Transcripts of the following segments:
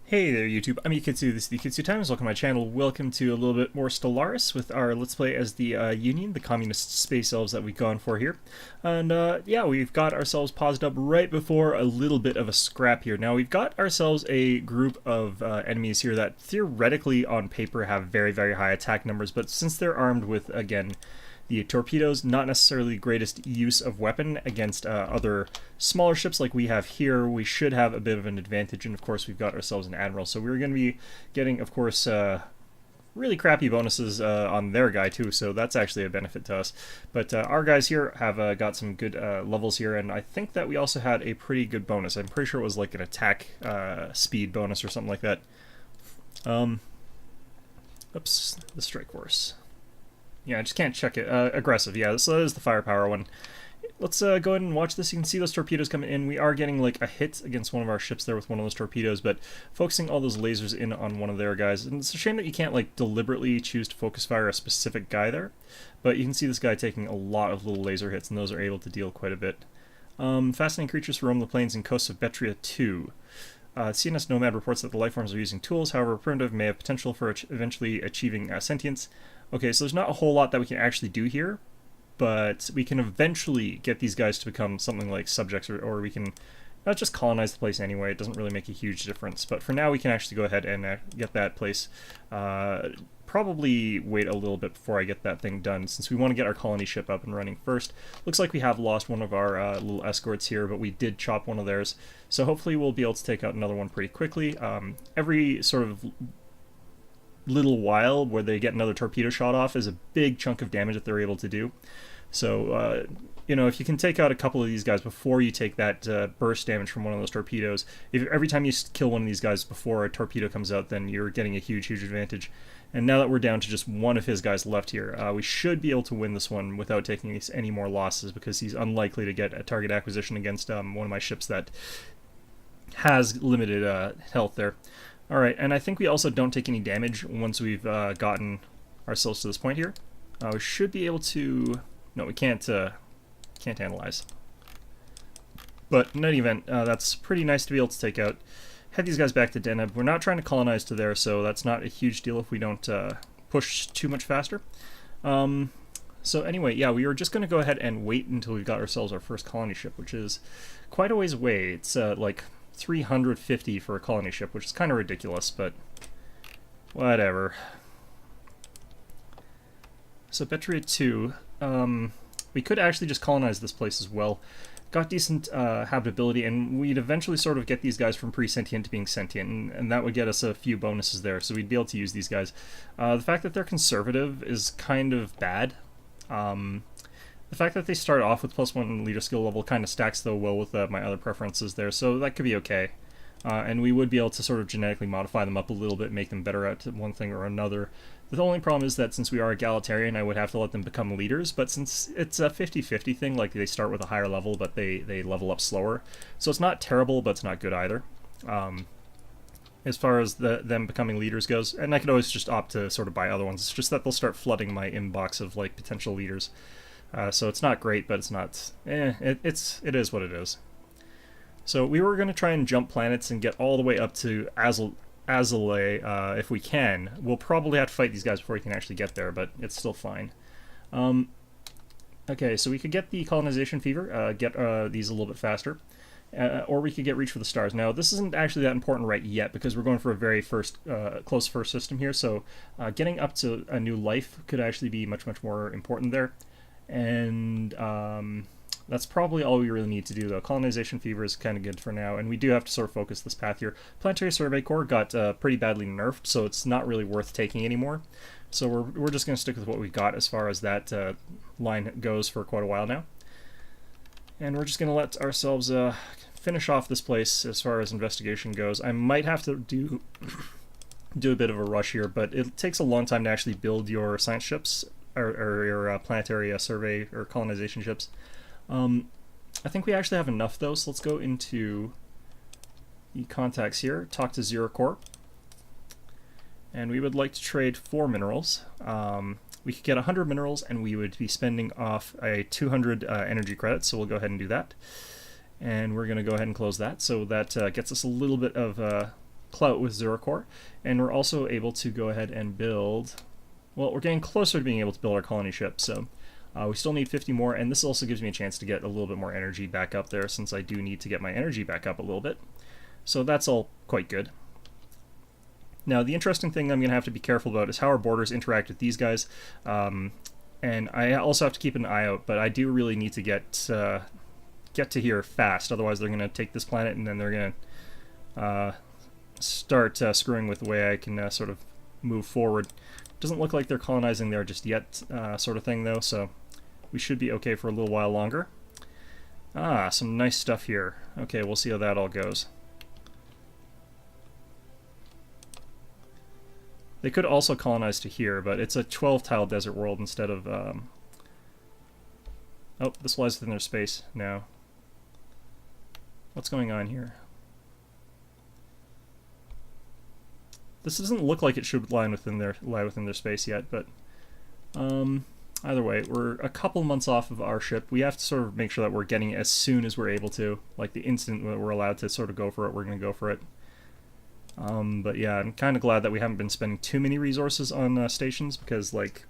Hey there YouTube, I'm Yukitsu, this is the Yukitsu Times, welcome to my channel, welcome to a little bit more Stellaris with our Let's Play as the Union, the communist space elves that we've gone for here. And yeah, we've got ourselves paused up right before a little bit of a scrap here. Now we've got ourselves a group of enemies here that theoretically on paper have very, very high attack numbers, but since they're armed with, again, the torpedoes, not necessarily the greatest use of weapon against other smaller ships like we have here. We should have a bit of an advantage, and of course we've got ourselves an admiral. So we're going to be getting, of course, really crappy bonuses on their guy too, so that's actually a benefit to us. But our guys here have got some good levels here, and I think that we also had a pretty good bonus. I'm pretty sure it was like an attack speed bonus or something like that. Oops, the strike force. Yeah, I just can't check it. Aggressive, yeah, so that is the firepower one. Let's go ahead and watch this. You can see those torpedoes coming in. We are getting like a hit against one of our ships there with one of those torpedoes, but focusing all those lasers in on one of their guys. And it's a shame that you can't like deliberately choose to focus fire a specific guy there, but you can see this guy taking a lot of little laser hits, and those are able to deal quite a bit. Fascinating creatures roam the plains and coasts of Betria 2. CNS Nomad reports that the lifeforms are using tools, however primitive, may have potential for eventually achieving sentience. Okay, so there's not a whole lot that we can actually do here, but we can eventually get these guys to become something like subjects, or we can not just colonize the place anyway. It doesn't really make a huge difference, but for now we can actually go ahead and get that place. Probably wait a little bit before I get that thing done, since we want to get our colony ship up and running first. Looks like we have lost one of our little escorts here, but we did chop one of theirs, so hopefully we'll be able to take out another one pretty quickly. Every sort of little while where they get another torpedo shot off is a big chunk of damage that they're able to do. So, you know, if you can take out a couple of these guys before you take that burst damage from one of those torpedoes, if every time you kill one of these guys before a torpedo comes out, then you're getting a huge, huge advantage. And now that we're down to just one of his guys left here, we should be able to win this one without taking any more losses, because he's unlikely to get a target acquisition against one of my ships that has limited health there. Alright, and I think we also don't take any damage once we've gotten ourselves to this point here. We should be able to... No, we can't analyze. But in any event, that's pretty nice to be able to take out. Head these guys back to Deneb. We're not trying to colonize to there, so that's not a huge deal if we don't push too much faster. So anyway, yeah, we were just going to go ahead and wait until we've got ourselves our first colony ship, which is quite a ways away. It's like 350 for a colony ship, which is kind of ridiculous, but whatever. So Betria 2, we could actually just colonize this place as well. Got decent habitability, and we'd eventually sort of get these guys from pre-sentient to being sentient, and that would get us a few bonuses there, so we'd be able to use these guys. The fact that they're conservative is kind of bad. The fact that they start off with +1 leader skill level kind of stacks though well with my other preferences there, so that could be okay. And we would be able to sort of genetically modify them up a little bit, make them better at one thing or another. The only problem is that since we are egalitarian, I would have to let them become leaders, but since it's a 50-50 thing, like they start with a higher level, but they level up slower. So it's not terrible, but it's not good either. As far as them becoming leaders goes, and I could always just opt to sort of buy other ones. It's just that they'll start flooding my inbox of like potential leaders. So it's not great, but it's not... it is what it is. So we were going to try and jump planets and get all the way up to Azalea if we can. We'll probably have to fight these guys before we can actually get there, but it's still fine. Okay, so we could get the colonization fever, get these a little bit faster, or we could get reach for the stars. Now, this isn't actually that important right yet, because we're going for a very close first system here, so getting up to a new life could actually be much, much more important there. And that's probably all we really need to do, though. Colonization fever is kind of good for now, and we do have to sort of focus this path here. Planetary Survey Corps got pretty badly nerfed, so it's not really worth taking anymore. So we're just going to stick with what we got as far as that line goes for quite a while now. And we're just going to let ourselves finish off this place as far as investigation goes. I might have to do a bit of a rush here, but it takes a long time to actually build your science ships, or your planetary survey or colonization ships. I think we actually have enough though, so let's go into the contacts here, talk to Zero Corp, and we would like to trade 4 minerals. We could get 100 minerals, and we would be spending off a 200 energy credits, so we'll go ahead and do that. And we're going to go ahead and close that, so that gets us a little bit of clout with Zerocor, and we're also able to go ahead and build, well, we're getting closer to being able to build our colony ship, so we still need 50 more, and this also gives me a chance to get a little bit more energy back up there, since I do need to get my energy back up a little bit. So that's all quite good. Now, the interesting thing I'm going to have to be careful about is how our borders interact with these guys, and I also have to keep an eye out, but I do really need to get to here fast, otherwise they're going to take this planet, and then they're going to start screwing with the way I can sort of move forward. Doesn't look like they're colonizing there just yet, sort of thing, though, so we should be okay for a little while longer. Ah, some nice stuff here. Okay, we'll see how that all goes. They could also colonize to here, but it's a 12-tile desert world instead of... Oh, this lies within their space now. What's going on here? This doesn't look like it should lie within their space yet, but either way, we're a couple months off of our ship. We have to sort of make sure that we're getting it as soon as we're able to. Like the instant that we're allowed to sort of go for it, we're going to go for it. But yeah, I'm kind of glad that we haven't been spending too many resources on stations, because, like,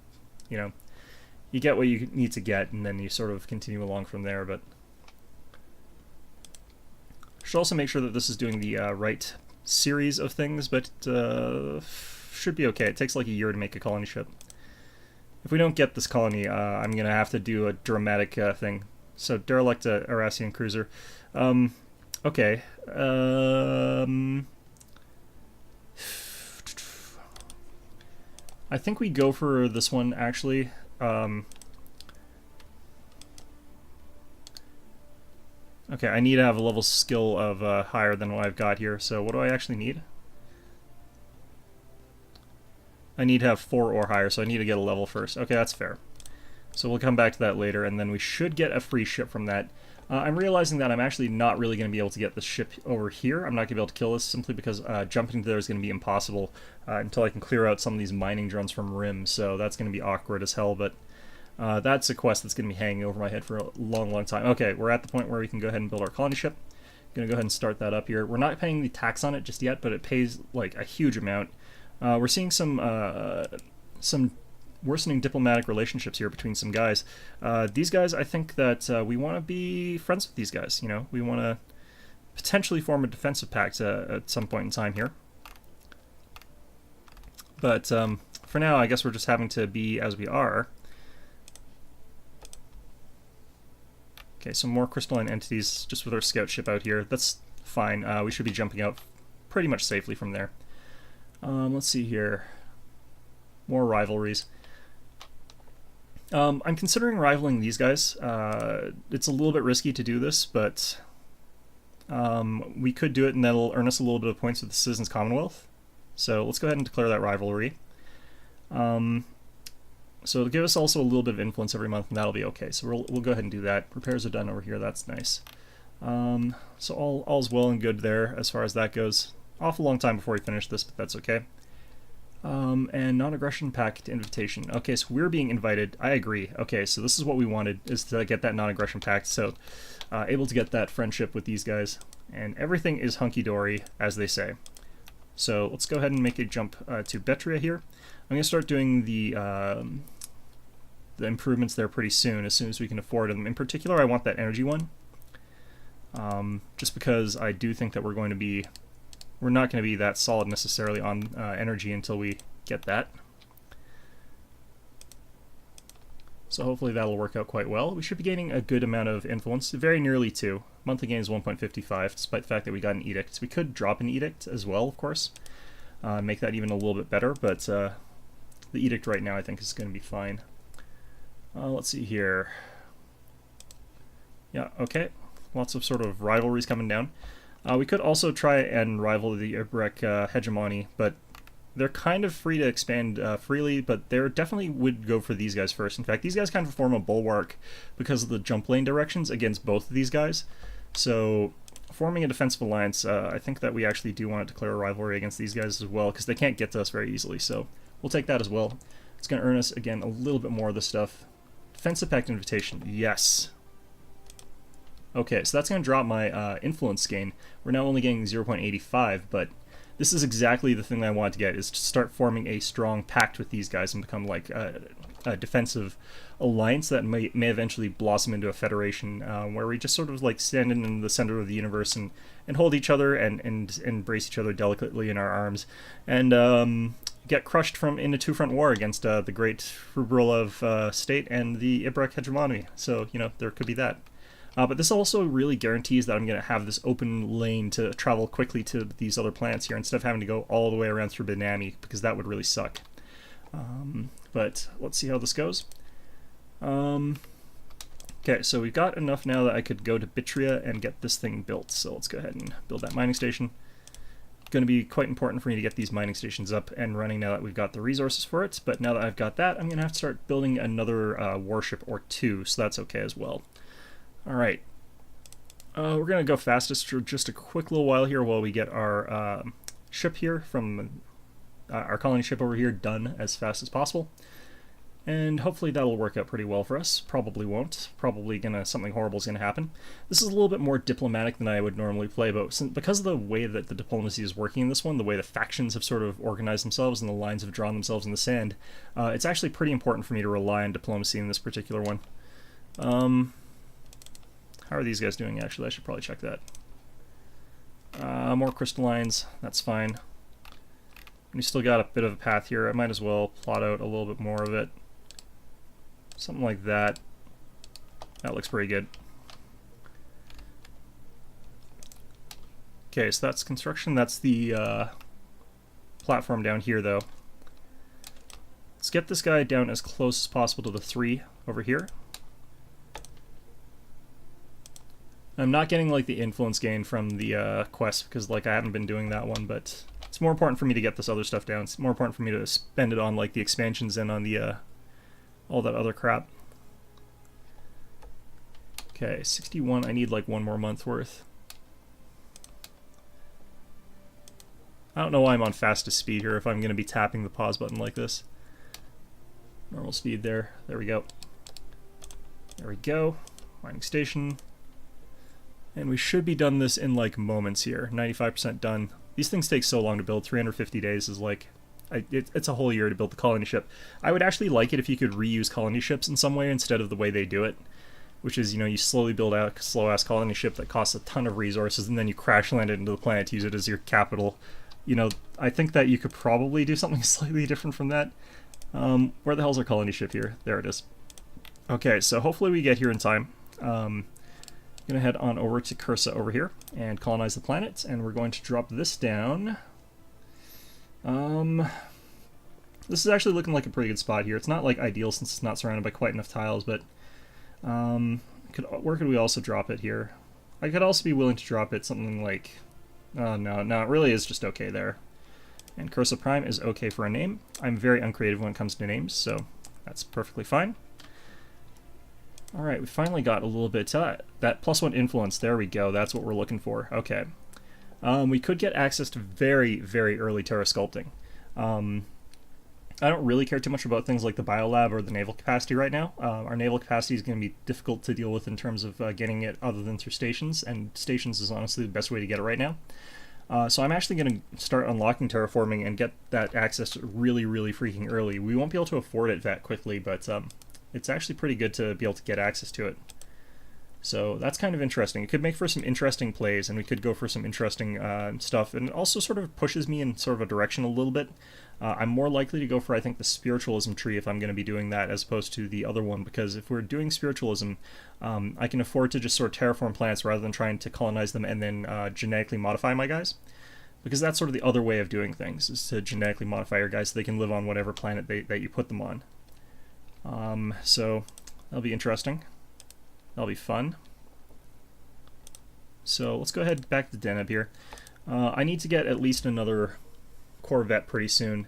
you know, you get what you need to get, and then you sort of continue along from there. But should also make sure that this is doing the right series of things, but should be okay. It takes like a year to make a colony ship. If we don't get this colony, I'm going to have to do a dramatic thing. So, derelict Arasian cruiser. Okay. I think we go for this one, actually. Okay, I need to have a level skill of higher than what I've got here, so what do I actually need? I need to have 4 or higher, so I need to get a level first. Okay, that's fair. So we'll come back to that later, and then we should get a free ship from that. I'm realizing that I'm actually not really going to be able to get the ship over here. I'm not going to be able to kill this, simply because jumping there is going to be impossible until I can clear out some of these mining drones from Rim, so that's going to be awkward as hell, but that's a quest that's going to be hanging over my head for a long, long time. Okay, we're at the point where we can go ahead and build our colony ship. Going to go ahead and start that up here. We're not paying the tax on it just yet, but it pays like a huge amount. We're seeing some worsening diplomatic relationships here between some guys. These guys, I think that we want to be friends with these guys. You know, we want to potentially form a defensive pact at some point in time here. But for now, I guess we're just having to be as we are. Okay, some more crystalline entities just with our scout ship out here. That's fine. We should be jumping out pretty much safely from there. Let's see here. More rivalries. I'm considering rivaling these guys. It's a little bit risky to do this, but we could do it, and that'll earn us a little bit of points with the Citizens Commonwealth. So let's go ahead and declare that rivalry. So it'll give us also a little bit of influence every month, and that'll be okay. So we'll go ahead and do that. Repairs are done over here. That's nice. So all's well and good there as far as that goes. Awful long time before we finish this, but that's okay. And non-aggression pact invitation. Okay, so we're being invited. I agree. Okay, so this is what we wanted, is to get that non-aggression pact. So able to get that friendship with these guys. And everything is hunky-dory, as they say. So let's go ahead and make a jump to Betria here. I'm going to start doing the improvements there pretty soon as we can afford them. In particular, I want that energy one. Just because I do think that we're not going to be that solid necessarily on energy until we get that. So hopefully that'll work out quite well. We should be gaining a good amount of influence, very nearly 2. Monthly gain is 1.55, despite the fact that we got an edict. So we could drop an edict as well, of course. Make that even a little bit better, but the edict right now I think is going to be fine. Let's see here. Yeah, okay. Lots of sort of rivalries coming down. We could also try and rival the Ibrek hegemony, but they're kind of free to expand freely, but they definitely would go for these guys first. In fact, these guys kind of form a bulwark because of the jump lane directions against both of these guys. So forming a defensive alliance, I think that we actually do want to declare a rivalry against these guys as well, because they can't get to us very easily, so we'll take that as well. It's going to earn us, again, a little bit more of this stuff. Defensive pact invitation, yes. Okay, so that's going to drop my influence gain. We're now only getting 0.85, but this is exactly the thing that I want to get, is to start forming a strong pact with these guys and become like a defensive alliance that may eventually blossom into a federation, where we just sort of like stand in the center of the universe and hold each other and embrace each other delicately in our arms, and get crushed in a two-front war against the great Rubrolov state and the Ibrak hegemony. So, you know, there could be that. But this also really guarantees that I'm going to have this open lane to travel quickly to these other planets here instead of having to go all the way around through Benami, because that would really suck. But let's see how this goes. Okay, so we've got enough now that I could go to Bitria and get this thing built. So let's go ahead and build that mining station. Going to be quite important for me to get these mining stations up and running now that we've got the resources for it. But now that I've got that, I'm going to have to start building another warship or two, so that's okay as well. Alright, we're going to go fastest for just a quick little while here while we get our ship here from our colony ship over here done as fast as possible. And hopefully that'll work out pretty well for us. Probably won't. Probably something horrible is going to happen. This is a little bit more diplomatic than I would normally play, but because of the way that the diplomacy is working in this one, the way the factions have sort of organized themselves and the lines have drawn themselves in the sand, it's actually pretty important for me to rely on diplomacy in this particular one. How are these guys doing, actually? I should probably check that. More crystallines. That's fine. We still got a bit of a path here. I might as well plot out a little bit more of it. Something like that. That looks pretty good. Okay, so that's construction. That's the platform down here, though. Let's get this guy down as close as possible to the 3 over here. I'm not getting like the influence gain from the quest because like I haven't been doing that one, but it's more important for me to get this other stuff down. It's more important for me to spend it on like the expansions and on the all that other crap. Okay, 61. I need like one more month worth. I don't know why I'm on fastest speed here if I'm going to be tapping the pause button like this. Normal speed there. There we go. There we go. Mining station. And we should be done this in like moments here. 95% done. These things take so long to build. 350 days is like... it's a whole year to build the colony ship. I would actually like it if you could reuse colony ships in some way instead of the way they do it. Which is, you know, you slowly build out a slow-ass colony ship that costs a ton of resources and then you crash land it into the planet to use it as your capital. You know, I think that you could probably do something slightly different from that. Where the hell's our colony ship here? There it is. Okay, so hopefully we get here in time. I'm going to head on over to Cursa over here and colonize the planet, and we're going to drop this down. This is actually looking like a pretty good spot here. It's not like ideal since it's not surrounded by quite enough tiles, but where could we also drop it here? I could also be willing to drop it something like... no, it really is just okay there. And Cursa Prime is okay for a name. I'm very uncreative when it comes to names, so that's perfectly fine. Alright, we finally got a little bit that +1 influence. There we go. That's what we're looking for. Okay. We could get access to very, very early Terra sculpting. I don't really care too much about things like the biolab or the naval capacity right now. Our naval capacity is going to be difficult to deal with in terms of getting it other than through stations, and stations is honestly the best way to get it right now. So I'm actually going to start unlocking terraforming and get that access really, really freaking early. We won't be able to afford it that quickly, but it's actually pretty good to be able to get access to it. So that's kind of interesting. It could make for some interesting plays, and we could go for some interesting stuff, and it also sort of pushes me in sort of a direction a little bit. I'm more likely to go for, I think, the spiritualism tree if I'm going to be doing that, as opposed to the other one, because if we're doing spiritualism, I can afford to just sort of terraform planets rather than trying to colonize them and then genetically modify my guys. Because that's sort of the other way of doing things, is to genetically modify your guys so they can live on whatever planet that you put them on. So that'll be interesting. That'll be fun. So let's go ahead back to Deneb here. I need to get at least another Corvette pretty soon.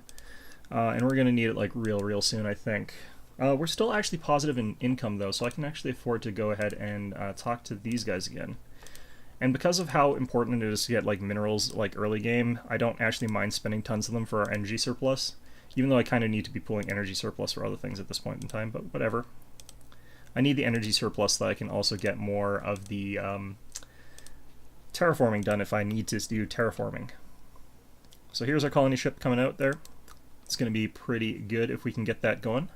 And we're going to need it like real soon, I think. We're still actually positive in income though, so I can actually afford to go ahead and talk to these guys again. And because of how important it is to get like minerals like early game, I don't actually mind spending tons of them for our energy surplus. Even though I kind of need to be pulling energy surplus for other things at this point in time, but whatever. I need the energy surplus so that I can also get more of the terraforming done if I need to do terraforming. So here's our colony ship coming out there. It's going to be pretty good if we can get that going.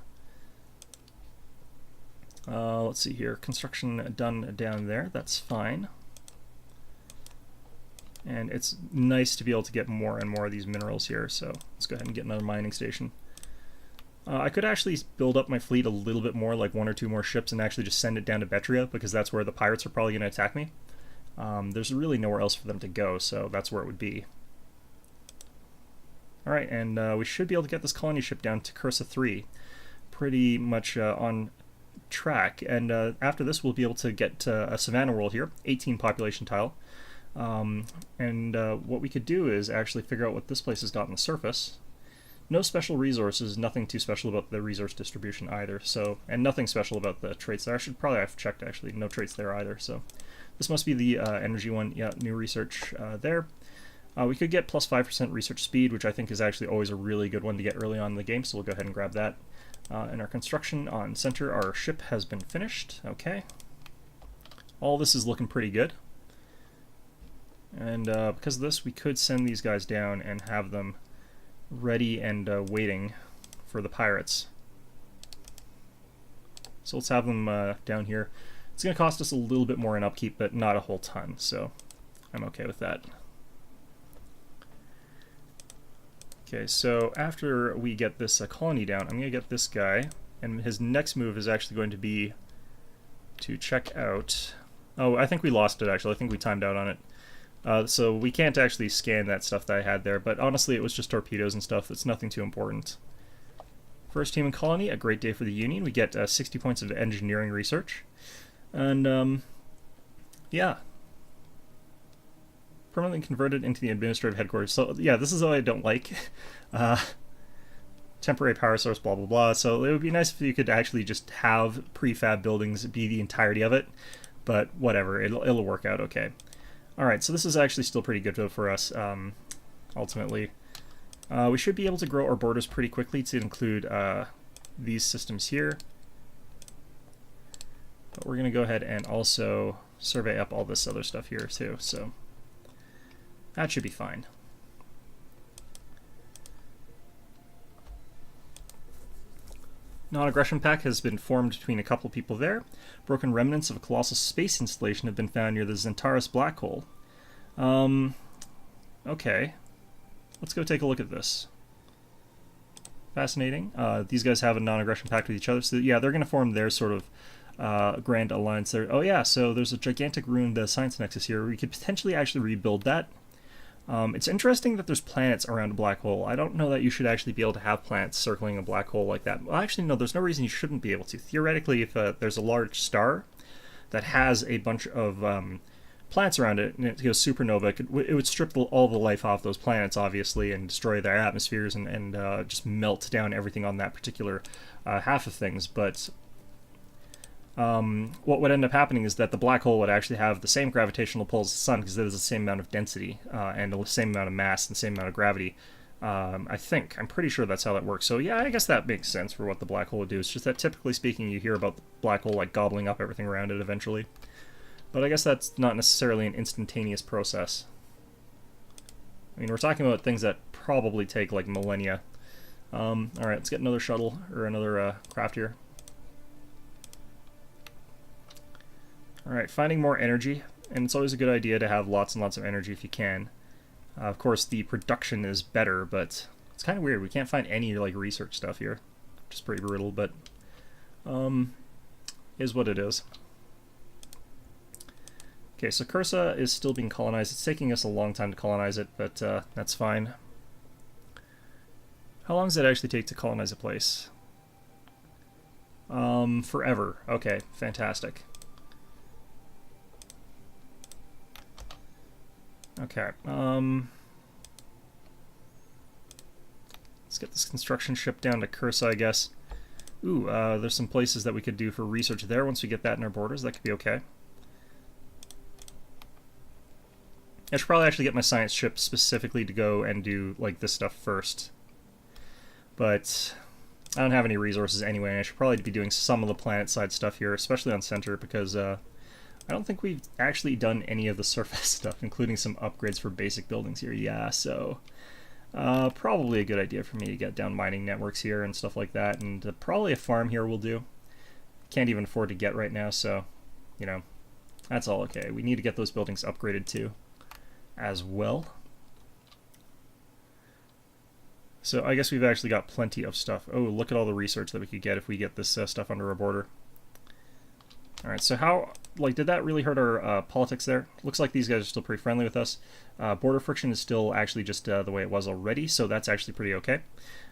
Let's see here. Construction done down there. That's fine. And it's nice to be able to get more and more of these minerals here, so let's go ahead and get another mining station. I could actually build up my fleet a little bit more, like 1 or 2 more ships, and actually just send it down to Betria, because that's where the pirates are probably going to attack me. There's really nowhere else for them to go, so that's where it would be. Alright, and we should be able to get this colony ship down to Cursa 3 pretty much on track, and after this we'll be able to get a Savannah world here, 18 population tile. What we could do is actually figure out what this place has got on the surface. No special resources, nothing too special about the resource distribution either, so, and nothing special about the traits there. I should probably have checked actually, no traits there either, so this must be the energy one. Yeah, new research there. We could get plus 5% research speed, which I think is actually always a really good one to get early on in the game, so we'll go ahead and grab that. And our construction on center, our ship has been finished. Okay. All this is looking pretty good. And because of this, we could send these guys down and have them ready and waiting for the pirates. So let's have them down here. It's going to cost us a little bit more in upkeep, but not a whole ton, so I'm okay with that. Okay, so after we get this colony down, I'm going to get this guy, and his next move is actually going to be to check out... Oh, I think we lost it, actually. I think we timed out on it. So we can't actually scan that stuff that I had there, but honestly it was just torpedoes and stuff. It's nothing too important. First human colony, a great day for the Union. We get 60 points of engineering research. And, yeah. Permanently converted into the administrative headquarters. So, yeah, this is what I don't like. Temporary power source, blah, blah, blah. So it would be nice if you could actually just have prefab buildings be the entirety of it. But whatever, it'll work out okay. Alright, so this is actually still pretty good for us, ultimately. We should be able to grow our borders pretty quickly to include these systems here. But we're going to go ahead and also survey up all this other stuff here too, so that should be fine. Non-aggression pact has been formed between a couple people there. Broken remnants of a colossal space installation have been found near the Zentaris black hole. Okay. Let's go take a look at this. Fascinating. These guys have a non-aggression pact with each other, so yeah, they're going to form their sort of grand alliance there. Oh yeah, so there's a gigantic ruined science nexus here. We could potentially actually rebuild that. It's interesting that there's planets around a black hole. I don't know that you should actually be able to have planets circling a black hole like that. Well, actually, no, there's no reason you shouldn't be able to. Theoretically, if there's a large star that has a bunch of planets around it, and it goes supernova, it would strip all the life off those planets, obviously, and destroy their atmospheres and just melt down everything on that particular half of things. But what would end up happening is that the black hole would actually have the same gravitational pull as the sun, because it has the same amount of density and the same amount of mass and the same amount of gravity. I'm pretty sure that's how that works. So yeah, I guess that makes sense for what the black hole would do. It's just that typically speaking, you hear about the black hole like gobbling up everything around it eventually. But I guess that's not necessarily an instantaneous process. I mean, we're talking about things that probably take like millennia. Alright, let's get another shuttle, or another craft here. Alright, finding more energy, and it's always a good idea to have lots and lots of energy if you can. Of course, the production is better, but it's kind of weird. We can't find any like research stuff here, which is pretty brutal, but is what it is. Okay, so Cursa is still being colonized. It's taking us a long time to colonize it, but that's fine. How long does it actually take to colonize a place? Forever. Okay, fantastic. Okay, let's get this construction ship down to Cursa, I guess. Ooh, there's some places that we could do for research there. Once we get that in our borders, that could be okay. I should probably actually get my science ship specifically to go and do, like, this stuff first. But I don't have any resources anyway, and I should probably be doing some of the planet-side stuff here, especially on Center, because, I don't think we've actually done any of the surface stuff, including some upgrades for basic buildings here. Yeah, so Probably a good idea for me to get down mining networks here and stuff like that, and probably a farm here will do. Can't even afford to get right now, so, you know, that's all okay. We need to get those buildings upgraded too, as well. So I guess we've actually got plenty of stuff. Oh, look at all the research that we could get if we get this stuff under our border. Alright, so how, like, did that really hurt our politics there? Looks like these guys are still pretty friendly with us. Border friction is still actually just the way it was already, so that's actually pretty okay.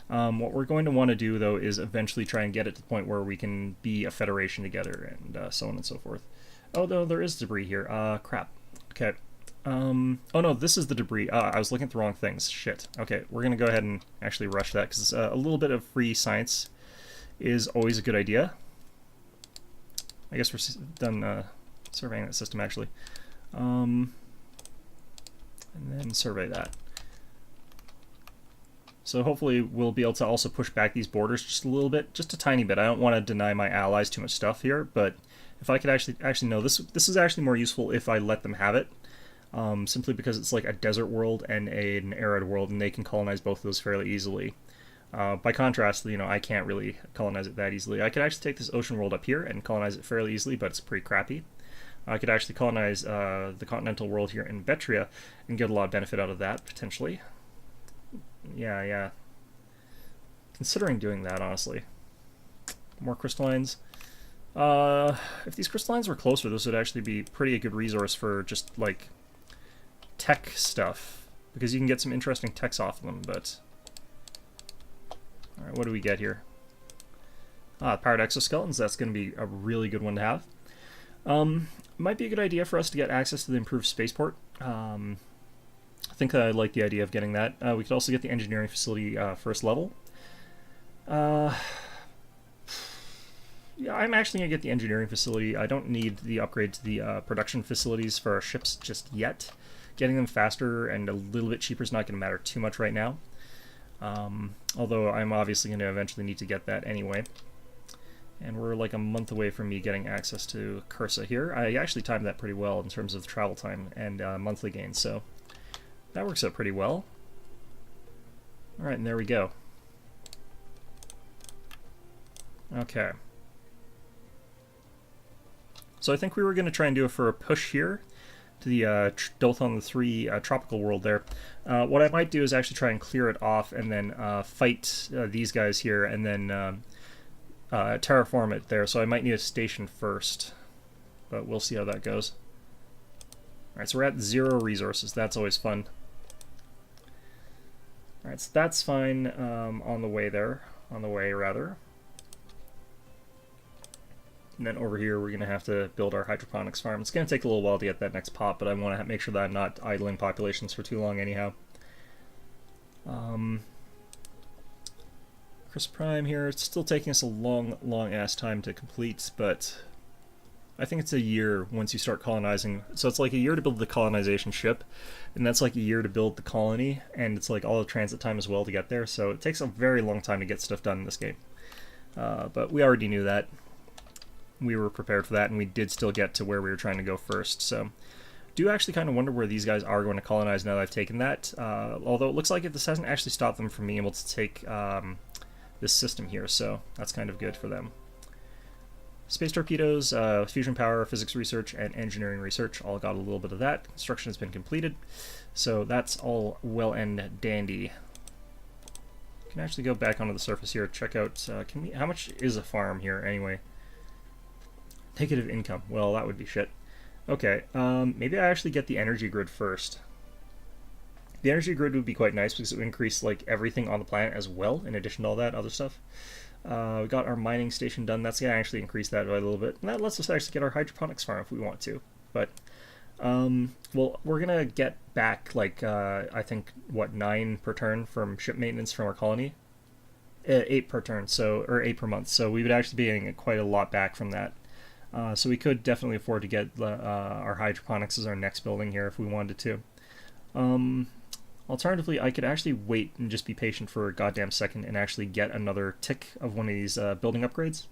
What we're going to want to do, though, is eventually try and get it to the point where we can be a federation together, and so on and so forth. Oh, no, there is debris here. Crap. Okay. Oh no, this is the debris. I was looking at the wrong things. Shit. Okay, we're going to go ahead and actually rush that, because a little bit of free science is always a good idea. I guess we're done surveying that system, actually. And then survey that. So hopefully we'll be able to also push back these borders just a little bit, just a tiny bit. I don't want to deny my allies too much stuff here, but if I could actually no, this is actually more useful if I let them have it. Simply because it's like a desert world and an arid world, and they can colonize both of those fairly easily. By contrast, you know, I can't really colonize it that easily. I could actually take this ocean world up here and colonize it fairly easily, but it's pretty crappy. I could actually colonize the continental world here in Vetria and get a lot of benefit out of that, potentially. Yeah. Considering doing that, honestly. More crystallines. If these crystallines were closer, this would actually be pretty a good resource for just, like, tech stuff, because you can get some interesting techs off of them, but... Alright, what do we get here? Powered exoskeletons, that's going to be a really good one to have. Might be a good idea for us to get access to the improved spaceport. I think I like the idea of getting that. We could also get the engineering facility first level. Yeah, I'm actually going to get the engineering facility. I don't need the upgrade to the production facilities for our ships just yet. Getting them faster and a little bit cheaper is not going to matter too much right now. Although I'm obviously going to eventually need to get that anyway. And we're like a month away from me getting access to Cursa here. I actually timed that pretty well in terms of travel time and monthly gains, so that works out pretty well. Alright, and there we go. Okay. So I think we were going to try and do it for a push here to the Dothon the 3 tropical world there. What I might do is actually try and clear it off and then fight these guys here and then terraform it there. So I might need a station first, but we'll see how that goes. Alright, so we're at 0 resources. That's always fun. Alright, so that's fine on the way there. On the way, rather. And then over here, we're going to have to build our hydroponics farm. It's going to take a little while to get that next pot, but I want to make sure that I'm not idling populations for too long anyhow. Chris Prime here, it's still taking us a long ass time to complete, but I think it's a year once you start colonizing. So it's like a year to build the colonization ship, and that's like a year to build the colony, and it's like all the transit time as well to get there, so it takes a very long time to get stuff done in this game. But we already knew that. We were prepared for that, and we did still get to where we were trying to go first, so do actually kind of wonder where these guys are going to colonize now that I've taken that, although it looks like this hasn't actually stopped them from being able to take this system here, so that's kind of good for them. Space torpedoes, fusion power, physics research, and engineering research all got a little bit of that. Construction has been completed, so that's all well and dandy. Can actually go back onto the surface here, check out, how much is a farm here anyway? Negative income. Well, that would be shit. Okay, maybe I actually get the energy grid first. The energy grid would be quite nice because it would increase like everything on the planet as well, in addition to all that other stuff. We got our mining station done. That's going to actually increase that by a little bit. And that lets us actually get our hydroponics farm if we want to. But, well, we're going to get back like, I think, what, 9 per turn from ship maintenance from our colony? 8 per turn, so, or 8 per month. So we would actually be getting quite a lot back from that. So we could definitely afford to get our hydroponics as our next building here if we wanted to. Alternatively, I could actually wait and just be patient for a goddamn second and actually get another tick of one of these building upgrades.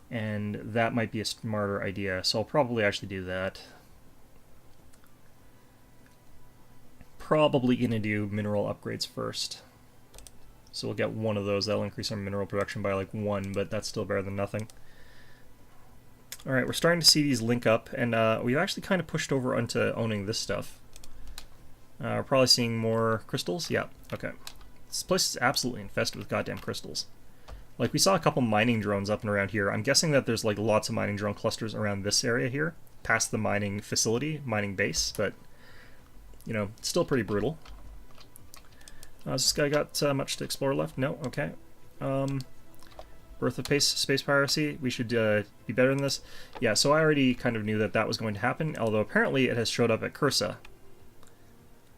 And that might be a smarter idea, so I'll probably actually do that. probably going to do mineral upgrades first. So we'll get one of those. That'll increase our mineral production by like 1, but that's still better than nothing. Alright, we're starting to see these link up, and we've actually kind of pushed over onto owning this stuff. We're probably seeing more crystals? Yeah, okay. This place is absolutely infested with goddamn crystals. Like, we saw a couple mining drones up and around here. I'm guessing that there's like lots of mining drone clusters around this area here, past the mining facility, mining base, but, you know, it's still pretty brutal. Has this guy got much to explore left? No? Okay. Birth of space piracy. We should be better than this. Yeah, so I already kind of knew that that was going to happen, although apparently it has showed up at Cursa.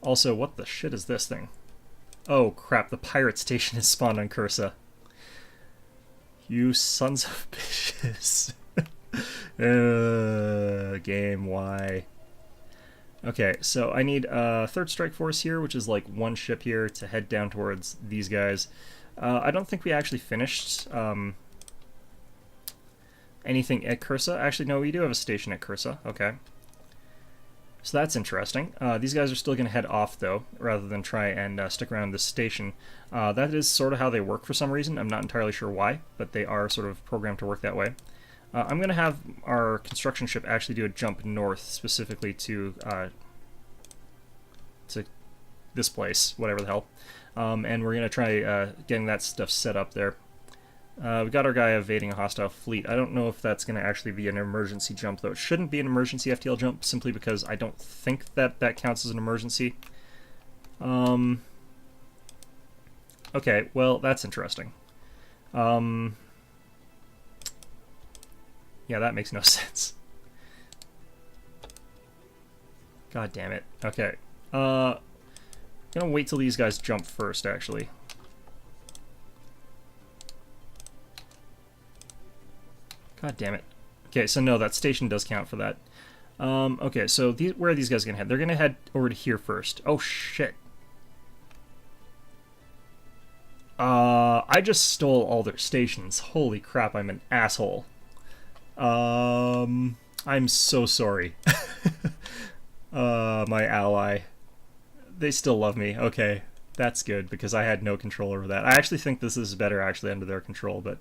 Also, what the shit is this thing? Oh, crap, the pirate station is spawned on Cursa. You sons of bitches. Game, why? Okay, so I need a third strike force here, which is like 1 ship here to head down towards these guys. I don't think we actually finished anything at Cursa. Actually, no, we do have a station at Cursa. Okay. So that's interesting. These guys are still going to head off, though, rather than try and stick around this station. That is sort of how they work for some reason. I'm not entirely sure why, but they are sort of programmed to work that way. I'm going to have our construction ship actually do a jump north, specifically to this place, whatever the hell. And we're going to try getting that stuff set up there. We got our guy evading a hostile fleet. I don't know if that's going to actually be an emergency jump, though. It shouldn't be an emergency FTL jump, simply because I don't think that that counts as an emergency. Okay, well, that's interesting. Yeah, that makes no sense. God damn it. Okay. I'm gonna wait till these guys jump first, actually. God damn it. Okay, so no, that station does count for that. Okay, so where are these guys gonna head? They're gonna head over to here first. Oh, shit. I just stole all their stations. Holy crap, I'm an asshole. I'm so sorry. My ally. They still love me. Okay, that's good, because I had no control over that. I actually think this is better, actually, under their control, but...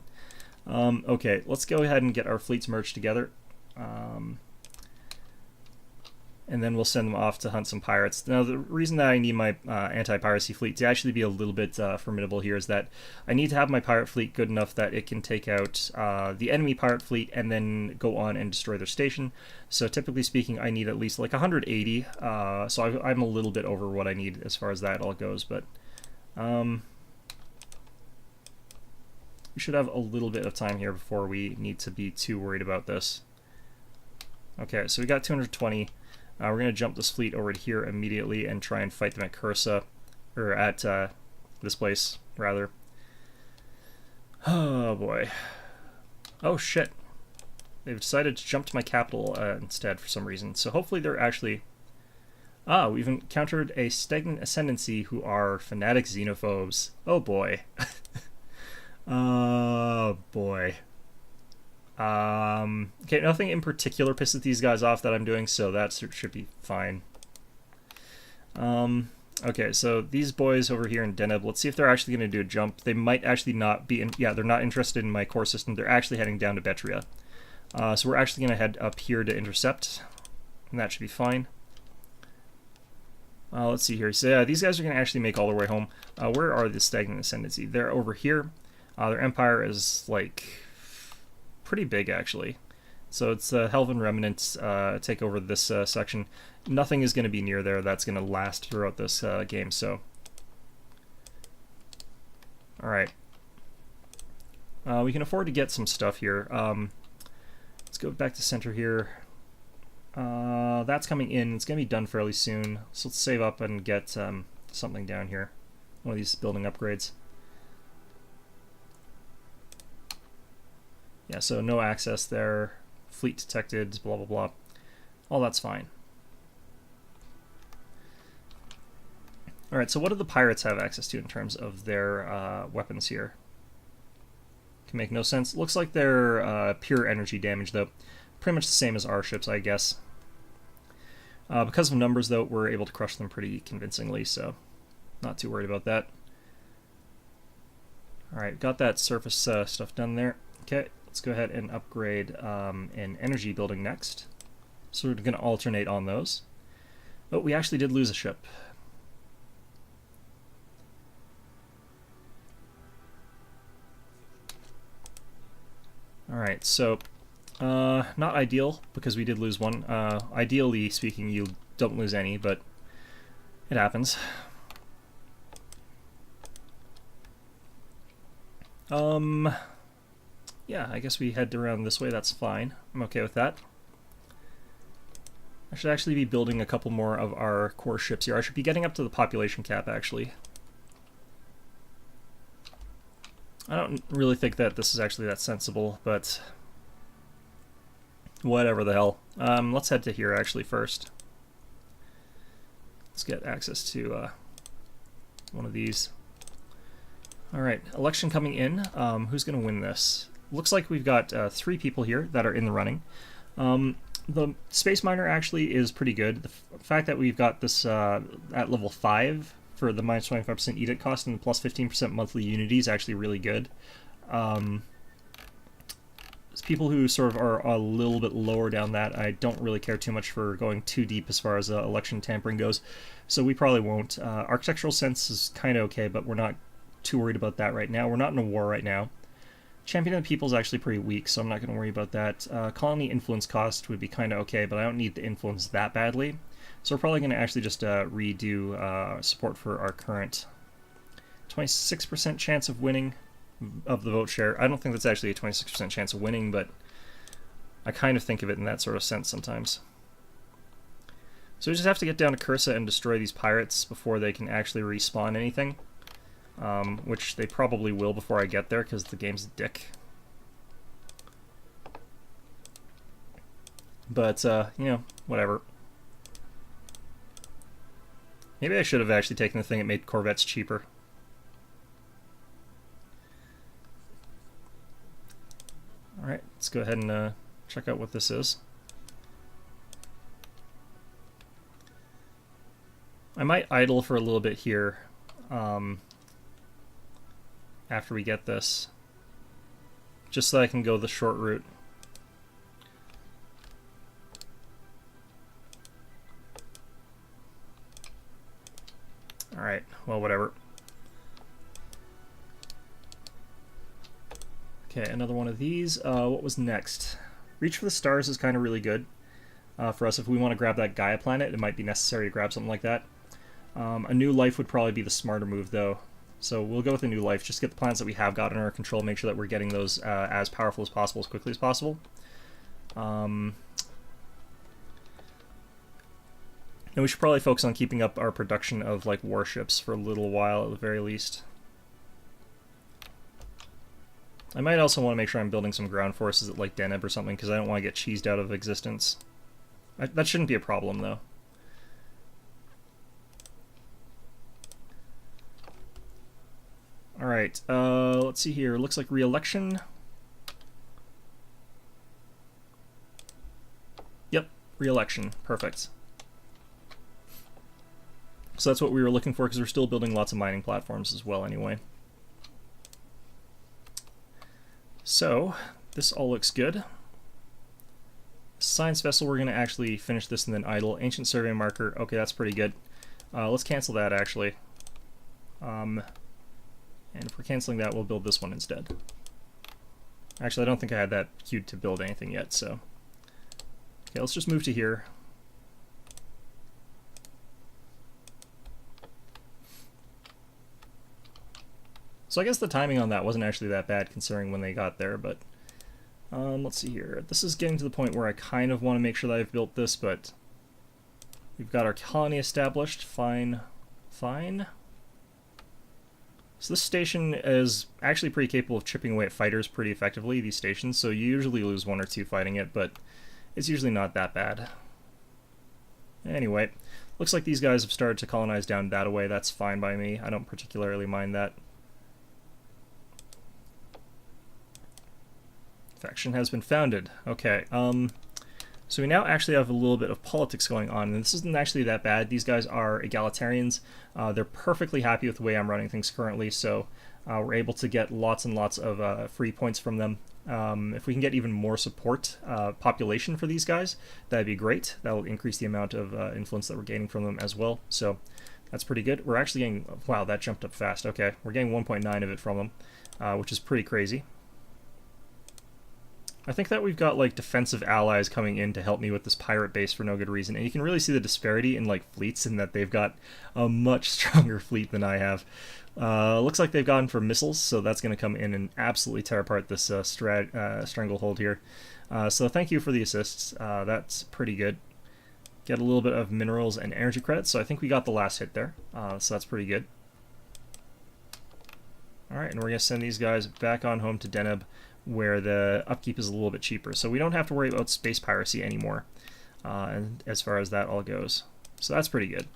okay, let's go ahead and get our fleets merged together. And then we'll send them off to hunt some pirates. Now, the reason that I need my anti-piracy fleet to actually be a little bit formidable here is that I need to have my pirate fleet good enough that it can take out the enemy pirate fleet and then go on and destroy their station. So typically speaking, I need at least like 180. So I'm a little bit over what I need as far as that all goes, but we should have a little bit of time here before we need to be too worried about this. Okay, so we got 220. We're going to jump this fleet over to here immediately and try and fight them at Cursa, or at this place, rather. Oh boy. Oh shit. They've decided to jump to my capital instead for some reason. So hopefully they're actually... Ah, we've encountered a stagnant ascendancy who are fanatic xenophobes. Oh boy. Oh boy. Okay, nothing in particular pisses these guys off that I'm doing, so that should be fine. Okay, so these boys over here in Deneb, let's see if they're actually going to do a jump. They might actually not be, yeah, they're not interested in my core system. They're actually heading down to Betria. So we're actually going to head up here to intercept, and that should be fine. Let's see here. So yeah, these guys are going to actually make all their way home. Where are the stagnant ascendancy? They're over here. Their empire is, like... pretty big, actually. So it's Helvan Remnants take over this section. Nothing is going to be near there that's going to last throughout this game, so... Alright. We can afford to get some stuff here. Let's go back to center here. That's coming in. It's going to be done fairly soon. So let's save up and get something down here. One of these building upgrades. Yeah, so no access there, fleet detected, blah, blah, blah. All that's fine. Alright, so what do the pirates have access to in terms of their weapons here? Can make no sense. Looks like they're pure energy damage, though. Pretty much the same as our ships, I guess. Because of numbers, though, we're able to crush them pretty convincingly, so not too worried about that. Alright, got that surface stuff done there. Okay, let's go ahead and upgrade an energy building next. So we're going to alternate on those. Oh, we actually did lose a ship. Alright, so not ideal because we did lose one. Ideally speaking, you don't lose any, but it happens. Yeah, I guess we head around this way, that's fine. I'm okay with that. I should actually be building a couple more of our core ships here. I should be getting up to the population cap, actually. I don't really think that this is actually that sensible, but whatever the hell. Let's head to here, actually, first. Let's get access to one of these. Alright, election coming in. Who's going to win this? Looks like we've got 3 people here that are in the running. The Space Miner actually is pretty good. The fact that we've got this at level 5 for the minus 25% edict cost and the plus 15% monthly unity is actually really good. People who sort of are a little bit lower down that, I don't really care too much for going too deep as far as election tampering goes, so we probably won't. Architectural sense is kind of okay, but we're not too worried about that right now. We're not in a war right now. Champion of the People is actually pretty weak, so I'm not going to worry about that. Colony influence cost would be kind of okay, but I don't need the influence that badly. So we're probably going to actually just redo support for our current 26% chance of winning of the vote share. I don't think that's actually a 26% chance of winning, but I kind of think of it in that sort of sense sometimes. So we just have to get down to Cursa and destroy these pirates before they can actually respawn anything. Which they probably will before I get there, because the game's a dick. But, you know, whatever. Maybe I should have actually taken the thing that made Corvettes cheaper. Alright, let's go ahead and check out what this is. I might idle for a little bit here. After we get this, just so I can go the short route. Alright, well, whatever. Okay, another one of these. What was next? Reach for the Stars is kind of really good for us. If we want to grab that Gaia planet, it might be necessary to grab something like that. A New Life would probably be the smarter move, though. So we'll go with a New Life, just get the planets that we have got under our control, make sure that we're getting those as powerful as possible, as quickly as possible. And we should probably focus on keeping up our production of, like, warships for a little while, at the very least. I might also want to make sure I'm building some ground forces at, like, Deneb or something, because I don't want to get cheesed out of existence. That shouldn't be a problem, though. Alright, let's see here. Looks like re-election. Yep, re-election. Perfect. So that's what we were looking for, because we're still building lots of mining platforms as well anyway. So, this all looks good. Science vessel, we're going to actually finish this and then idle. Ancient survey marker, okay, that's pretty good. Let's cancel that, actually. And if we're canceling that, we'll build this one instead. Actually, I don't think I had that queued to build anything yet, so... Okay, let's just move to here. So I guess the timing on that wasn't actually that bad, considering when they got there, but... let's see here. This is getting to the point where I kind of want to make sure that I've built this, but... We've got our colony established. Fine. Fine. So this station is actually pretty capable of chipping away at fighters pretty effectively, these stations, so you usually lose 1 or 2 fighting it, but it's usually not that bad. Anyway, looks like these guys have started to colonize down that way. That's fine by me. I don't particularly mind that. Faction has been founded. Okay, So we now actually have a little bit of politics going on, and this isn't actually that bad. These guys are egalitarians. They're perfectly happy with the way I'm running things currently, so we're able to get lots and lots of free points from them. If we can get even more support population for these guys, that'd be great. That will increase the amount of influence that we're gaining from them as well, so that's pretty good. We're actually getting... Wow, that jumped up fast. Okay, we're getting 1.9 of it from them, which is pretty crazy. I think that we've got like defensive allies coming in to help me with this pirate base for no good reason, and you can really see the disparity in like fleets in that they've got a much stronger fleet than I have. Looks like they've gone for missiles, so that's going to come in and absolutely tear apart this stranglehold here. So thank you for the assists. That's pretty good. Get a little bit of minerals and energy credits, so I think we got the last hit there. So that's pretty good. Alright, and we're going to send these guys back on home to Deneb, where the upkeep is a little bit cheaper. So we don't have to worry about space piracy anymore, and as far as that all goes. So that's pretty good.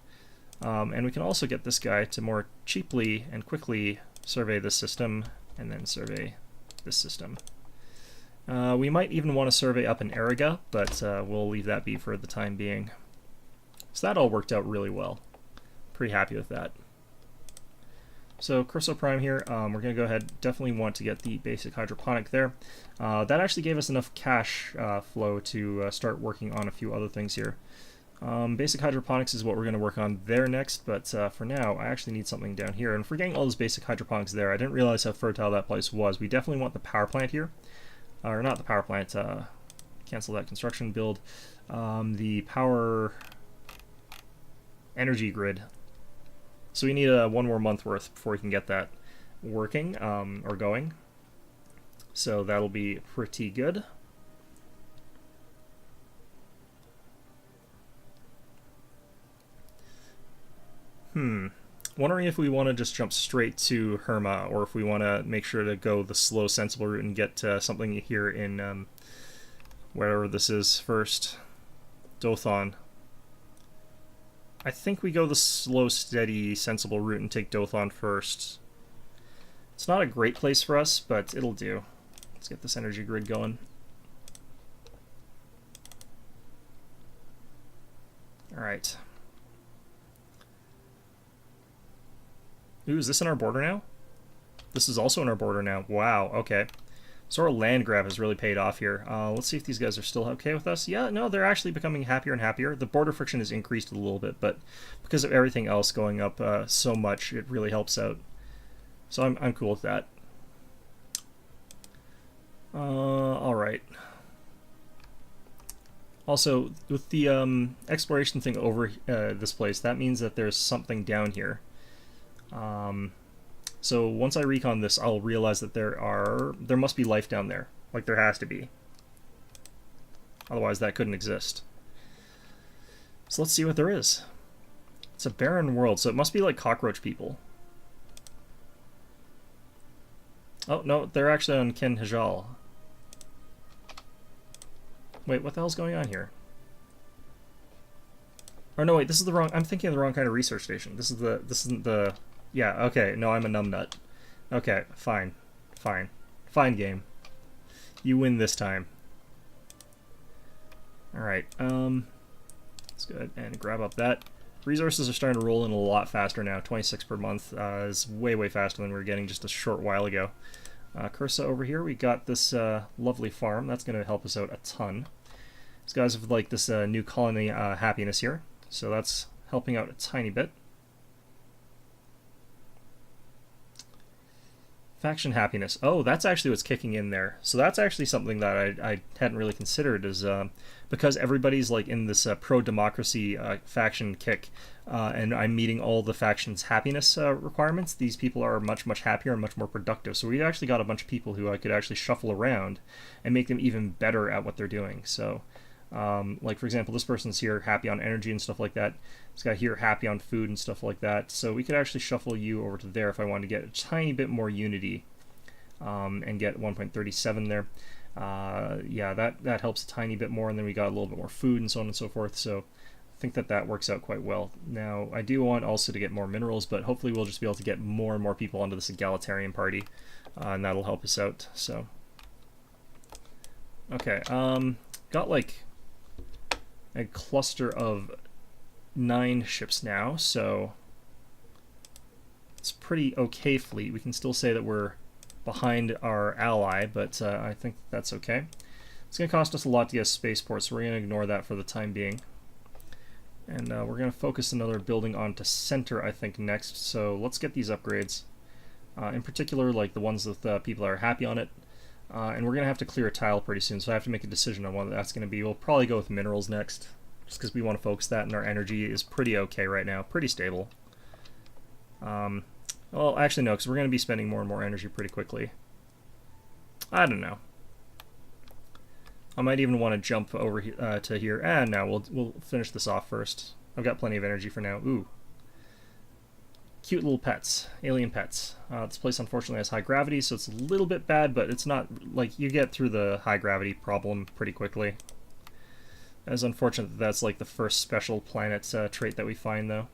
And we can also get this guy to more cheaply and quickly survey this system, and then survey this system. We might even want to survey up in Eriga, but we'll leave that be for the time being. So that all worked out really well. Pretty happy with that. So Curso Prime here, we're going to go ahead, definitely want to get the basic hydroponic there. That actually gave us enough cash flow to start working on a few other things here. Basic hydroponics is what we're going to work on there next, but for now I actually need something down here. And if we're getting all this basic hydroponics there, I didn't realize how fertile that place was. We definitely want the power plant here. Or not the power plant, cancel that construction build. The power energy grid. So we need one more month worth before we can get that working, or going. So that'll be pretty good. Wondering if we want to just jump straight to Herma, or if we want to make sure to go the slow, sensible route and get something here in wherever this is first. Dothon. I think we go the slow, steady, sensible route and take Dothon first. It's not a great place for us, but it'll do. Let's get this energy grid going. Alright. Ooh, is this in our border now? This is also in our border now. Wow, okay. So our land grab has really paid off here. Let's see if these guys are still okay with us. Yeah, no, they're actually becoming happier and happier. The border friction has increased a little bit, but because of everything else going up so much, it really helps out. So I'm cool with that. Alright. Also, with the exploration thing over this place, that means that there's something down here. So once I recon this, I'll realize that there must be life down there. Like, there has to be. Otherwise, that couldn't exist. So let's see what there is. It's a barren world, so it must be like cockroach people. Oh, no, they're actually on Ken Hajal. Wait, what the hell's going on here? Or no, wait, this is the wrong... I'm thinking of the wrong kind of research station. This isn't the... Yeah, okay, no, I'm a numbnut. Okay, fine. Fine. Fine, game. You win this time. Alright, let's go ahead and grab up that. Resources are starting to roll in a lot faster now. 26 per month is way, way faster than we were getting just a short while ago. Cursa over here, we got this lovely farm. That's going to help us out a ton. These guys have like this new colony happiness here, so that's helping out a tiny bit. Faction happiness. Oh, that's actually what's kicking in there. So that's actually something that I hadn't really considered, is because everybody's like in this pro-democracy faction kick, and I'm meeting all the faction's happiness requirements. These people are much, much happier and much more productive. So we actually got a bunch of people who I could actually shuffle around and make them even better at what they're doing. So, like for example, this person's here happy on energy and stuff like that. This guy here happy on food and stuff like that. So we could actually shuffle you over to there if I wanted to get a tiny bit more unity, and get 1.37 there. Yeah, that helps a tiny bit more, and then we got a little bit more food and so on and so forth. So I think that works out quite well. Now I do want also to get more minerals, but hopefully we'll just be able to get more and more people onto this egalitarian party, and that'll help us out. So okay, got like a cluster of 9 ships now, so it's pretty okay fleet. We can still say that we're behind our ally, but I think that's okay. It's going to cost us a lot to get a spaceport, so we're going to ignore that for the time being. And we're going to focus another building onto center, I think, next. So let's get these upgrades. In particular, like the ones that people are happy on it. And we're going to have to clear a tile pretty soon, so I have to make a decision on what that's going to be. We'll probably go with minerals next, just because we want to focus that, and our energy is pretty okay right now. Pretty stable. Well, actually no, because we're going to be spending more and more energy pretty quickly. I don't know. I might even want to jump over to here. And now we'll finish this off first. I've got plenty of energy for now. Ooh. Cute little pets. Alien pets. This place unfortunately has high gravity, so it's a little bit bad, but it's not like you get through the high gravity problem pretty quickly. It's unfortunate that that's like the first special planet trait that we find, though.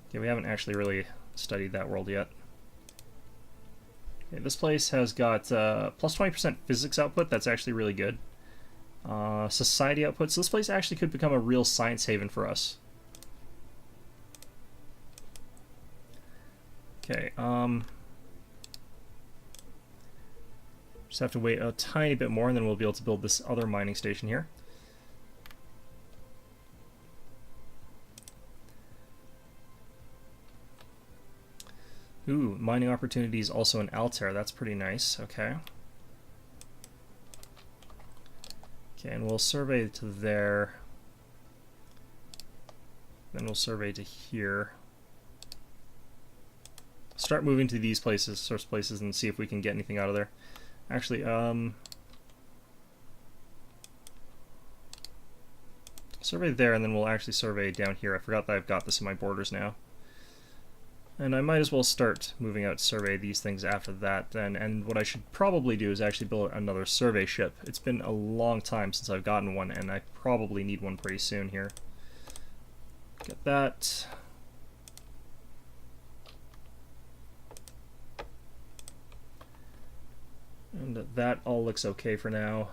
Okay, we haven't actually really studied that world yet. Okay, this place has got plus 20% physics output. That's actually really good. Society output. So this place actually could become a real science haven for us. Okay, just have to wait a tiny bit more and then we'll be able to build this other mining station here. Ooh, mining opportunities also in Altair. That's pretty nice. Okay. Okay, and we'll survey to there. Then we'll survey to here. Start moving to these places, source places, and see if we can get anything out of there. Actually, survey there, and then we'll actually survey down here. I forgot that I've got this in my borders now. And I might as well start moving out to survey these things after that then. And what I should probably do is actually build another survey ship. It's been a long time since I've gotten one, and I probably need one pretty soon here. Get that. And that all looks okay for now.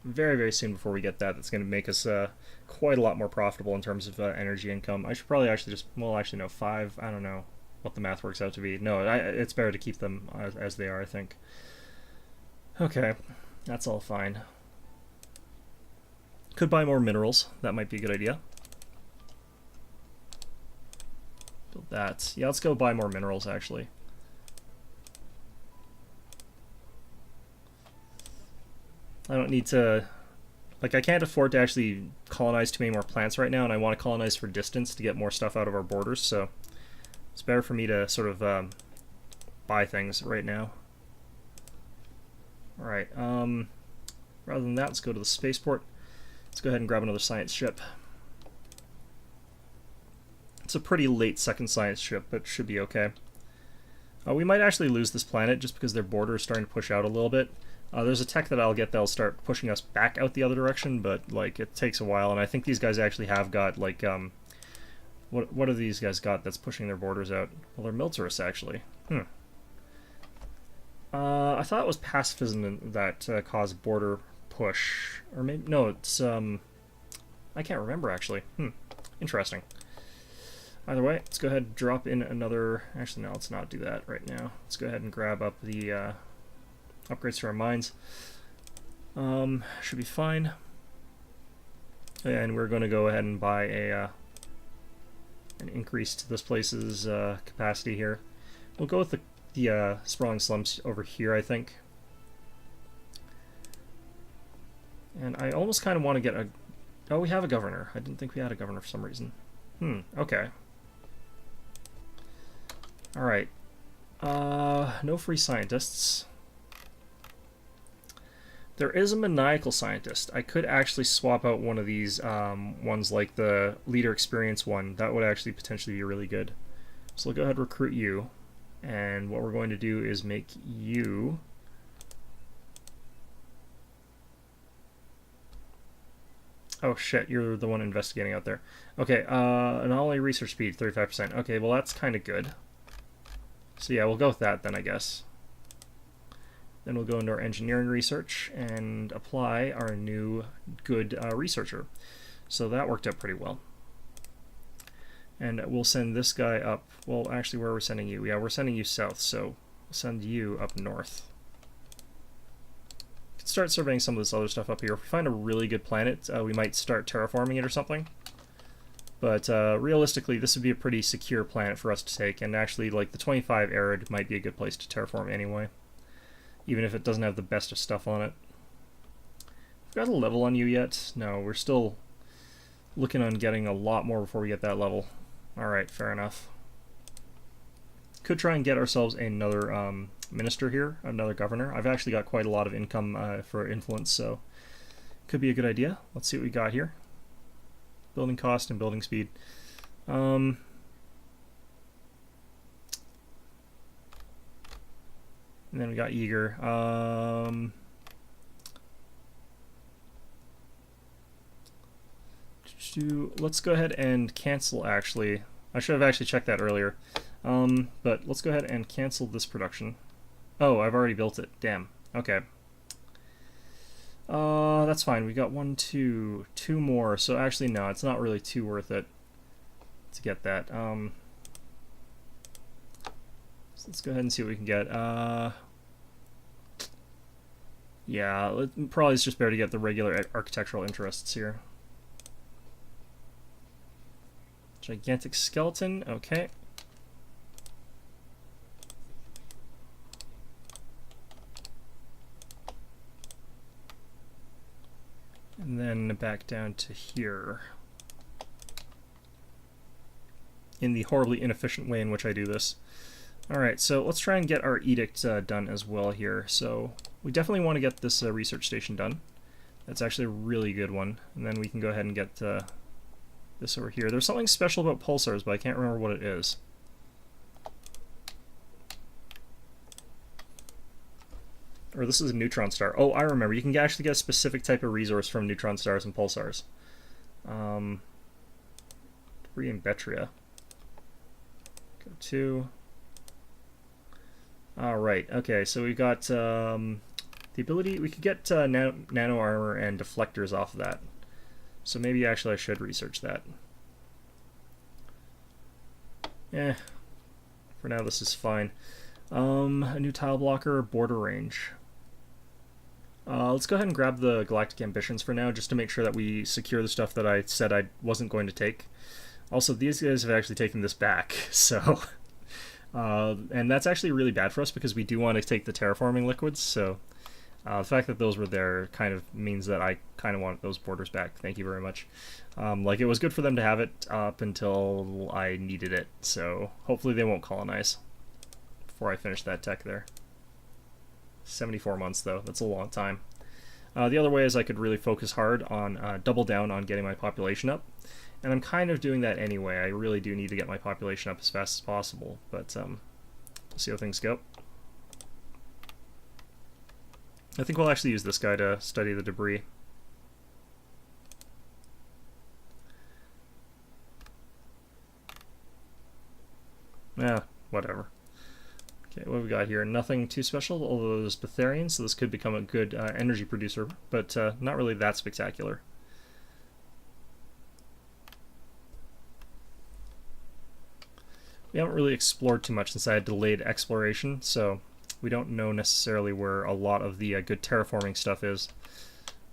Very, very soon before we get that, that's going to make us quite a lot more profitable in terms of energy income. I should probably actually just, well, actually no, 5, I don't know what the math works out to be. No, it's better to keep them as they are, I think. Okay, that's all fine. Could buy more minerals. That might be a good idea. Build that. Yeah, let's go buy more minerals, actually. I don't need to, like, I can't afford to actually colonize too many more plants right now, and I want to colonize for distance to get more stuff out of our borders, so it's better for me to sort of buy things right now. Alright, rather than that, let's go to the spaceport. Let's go ahead and grab another science ship. It's a pretty late second science ship, but should be okay. We might actually lose this planet just because their border is starting to push out a little bit. There's a tech that I'll get that'll start pushing us back out the other direction, but like it takes a while, and I think these guys actually have got like what have these guys got that's pushing their borders out? Well, they're militarists actually. I thought it was pacifism that caused border push, or maybe no, it's I can't remember actually. Interesting. Either way, let's go ahead and drop in another. Actually, no, let's not do that right now. Let's go ahead and grab up the upgrades to our mines. Should be fine. And we're going to go ahead and buy a an increase to this place's capacity here. We'll go with the sprawling slums over here, I think. And I almost kind of want to get a... Oh, we have a governor. I didn't think we had a governor for some reason. Okay. Alright. No free scientists. There is a maniacal scientist. I could actually swap out one of these ones like the leader experience one. That would actually potentially be really good. So we'll go ahead and recruit you. And what we're going to do is make you... Oh shit, you're the one investigating out there. Okay, anomaly research speed, 35%. Okay, well that's kind of good. So yeah, we'll go with that then, I guess. Then we'll go into our engineering research and apply our new good researcher. So that worked out pretty well. And we'll send this guy up. Well, actually, where are we sending you? Yeah, we're sending you south, so we'll send you up north. We can start surveying some of this other stuff up here. If we find a really good planet, we might start terraforming it or something. But realistically, this would be a pretty secure planet for us to take, and actually, like, the 25 Arid might be a good place to terraform anyway, even if it doesn't have the best of stuff on it. Got a level on you yet? No, we're still looking on getting a lot more before we get that level. Alright, fair enough. Could try and get ourselves another minister here, another governor. I've actually got quite a lot of income for influence, so could be a good idea. Let's see what we got here. Building cost and building speed. And then we got eager. Let's go ahead and cancel, actually. I should have actually checked that earlier. But let's go ahead and cancel this production. Oh, I've already built it. Damn. Okay. That's fine. We got two more. So actually, no, it's not really too worth it to get that. So let's go ahead and see what we can get. Yeah, probably it's just better to get the regular architectural interests here. Gigantic skeleton. Okay. And then back down to here. In the horribly inefficient way in which I do this. Alright, so let's try and get our edict done as well here. So we definitely want to get this research station done. That's actually a really good one. And then we can go ahead and get this over here. There's something special about pulsars, but I can't remember what it is. Or this is a neutron star. Oh, I remember. You can actually get a specific type of resource from neutron stars and pulsars. Debris and Betria. Go to. Alright, okay, so we got the ability, we could get nano armor and deflectors off of that. So maybe actually I should research that. Eh, for now this is fine. A new tile blocker, border range. Let's go ahead and grab the Galactic Ambitions for now, just to make sure that we secure the stuff that I said I wasn't going to take. Also, these guys have actually taken this back, so... and that's actually really bad for us because we do want to take the terraforming liquids, so the fact that those were there kind of means that I kind of want those borders back. Thank you very much. Like, it was good for them to have it up until I needed it, so hopefully they won't colonize before I finish that tech there. 74 months, though. That's a long time. The other way is I could really focus hard on double down on getting my population up. And I'm kind of doing that anyway. I really do need to get my population up as fast as possible, but we'll see how things go. I think we'll actually use this guy to study the debris. Yeah, whatever. Okay, what have we got here? Nothing too special, although there's Betharian, so this could become a good energy producer, but not really that spectacular. We haven't really explored too much since I had delayed exploration, so we don't know necessarily where a lot of the good terraforming stuff is.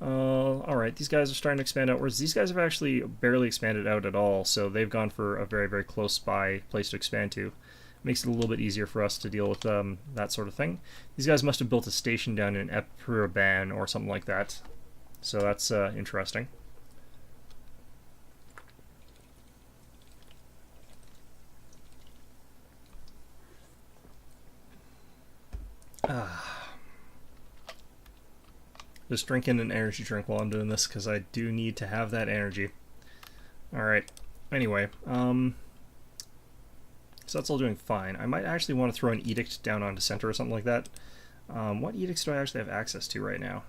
Alright, these guys are starting to expand outwards. These guys have actually barely expanded out at all, so they've gone for a very, very close by place to expand to. Makes it a little bit easier for us to deal with that sort of thing. These guys must have built a station down in Epiraban or something like that, so that's interesting. Just drinking an energy drink while I'm doing this because I do need to have that energy. Alright, anyway, so that's all doing fine. I might actually want to throw an edict down onto center or something like that. What edicts do I actually have access to right now?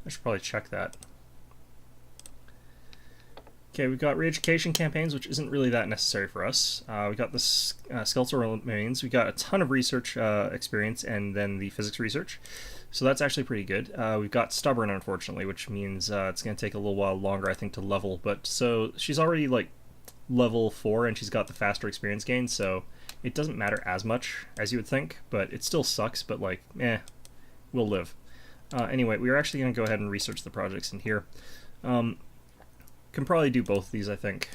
I should probably check that. Okay, we've got re-education campaigns, which isn't really that necessary for us. We got the skeletal remains. We got a ton of research experience, and then the physics research. So that's actually pretty good. We've got stubborn, unfortunately, which means it's going to take a little while longer, I think, to level. But so she's already like level 4, and she's got the faster experience gain, so it doesn't matter as much as you would think. But it still sucks. But like, we'll live. Anyway, we're actually going to go ahead and research the projects in here. Can probably do both of these, I think.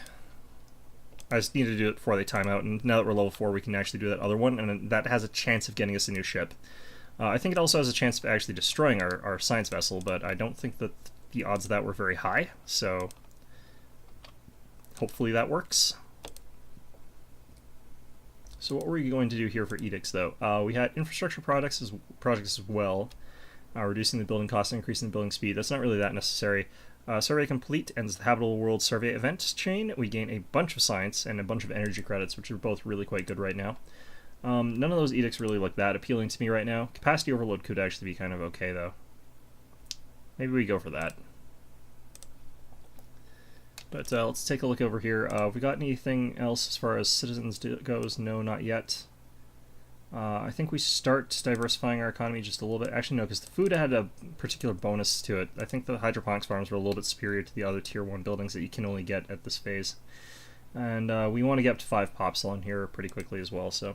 I just need to do it before they time out, and now that we're level 4, we can actually do that other one, and that has a chance of getting us a new ship. I think it also has a chance of actually destroying our science vessel, but I don't think that the odds of that were very high, so hopefully that works. So what were we going to do here for edicts, though? We had infrastructure projects as well, reducing the building cost, increasing the building speed. That's not really that necessary. Survey complete ends the Habitable World Survey event chain. We gain a bunch of science and a bunch of energy credits, which are both really quite good right now. None of those edicts really look that appealing to me right now. Capacity overload could actually be kind of okay, though. Maybe we go for that. But let's take a look over here. We got anything else as far as citizens goes? No, not yet. I think we start diversifying our economy just a little bit. Actually, no, because the food had a particular bonus to it. I think the hydroponics farms were a little bit superior to the other Tier 1 buildings that you can only get at this phase. And we want to get up to 5 pops on here pretty quickly as well, so.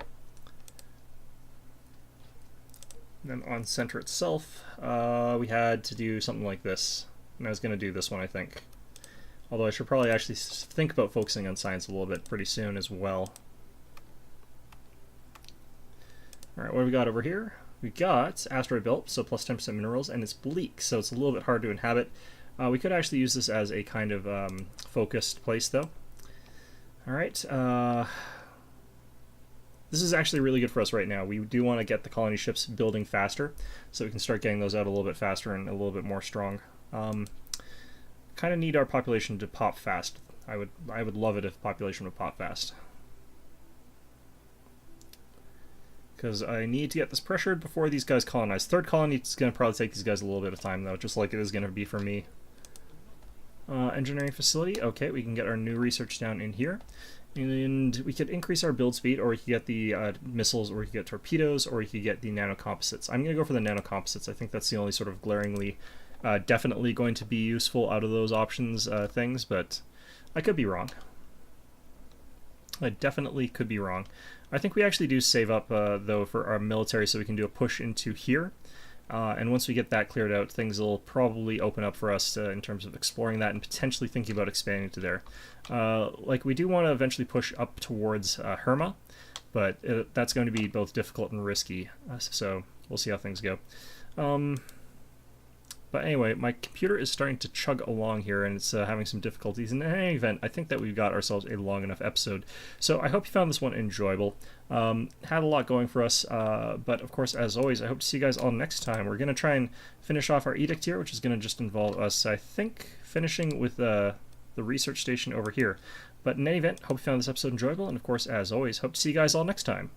And then on center itself, we had to do something like this. And I was going to do this one, I think. Although I should probably actually think about focusing on science a little bit pretty soon as well. Alright, what do we got over here? We got asteroid belt, so plus 10% minerals, and it's bleak, so it's a little bit hard to inhabit. We could actually use this as a kind of focused place, though. Alright, this is actually really good for us right now. We do want to get the colony ships building faster, so we can start getting those out a little bit faster and a little bit more strong. Kind of need our population to pop fast. I would love it if population would pop fast. Because I need to get this pressured before these guys colonize. Third colony is going to probably take these guys a little bit of time, though, just like it is going to be for me. Engineering facility. Okay, we can get our new research down in here. And we could increase our build speed, or we could get the missiles, or we could get torpedoes, or we could get the nanocomposites. I'm going to go for the nanocomposites. I think that's the only sort of glaringly, definitely going to be useful out of those options things, but I could be wrong. I definitely could be wrong. I think we actually do save up, though, for our military so we can do a push into here. And once we get that cleared out, things will probably open up for us in terms of exploring that and potentially thinking about expanding to there. Like, we do want to eventually push up towards Herma, but that's going to be both difficult and risky, so we'll see how things go. But anyway, my computer is starting to chug along here, and it's having some difficulties. In any event, I think that we've got ourselves a long enough episode. So I hope you found this one enjoyable. Had a lot going for us, but of course, as always, I hope to see you guys all next time. We're going to try and finish off our edict here, which is going to just involve us, I think, finishing with the research station over here. But in any event, hope you found this episode enjoyable, and of course, as always, hope to see you guys all next time.